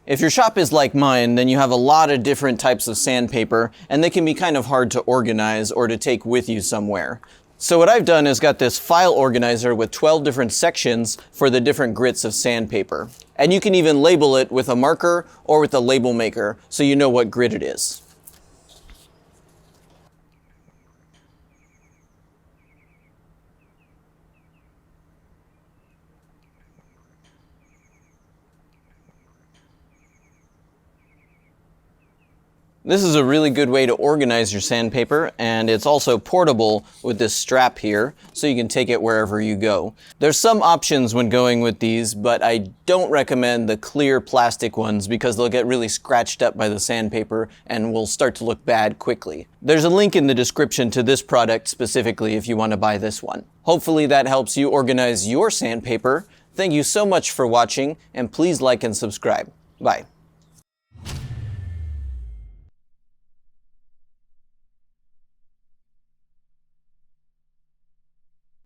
If your shop is like mine, then you have a lot of different types of sandpaper, and they can be kind of hard to organize or to take with you somewhere. So what I've done is got this file organizer with 12 different sections for the different grits of sandpaper. And you can even label it with a marker or with a label maker so you know what grit it is. This is a really good way to organize your sandpaper, and it's also portable with this strap here, so you can take it wherever you go. There's some options when going with these, but I don't recommend the clear plastic ones because they'll get really scratched up by the sandpaper and will start to look bad quickly. There's a link in the description to this product specifically if you want to buy this one. Hopefully that helps you organize your sandpaper. Thank you so much for watching, and please like and subscribe. Bye.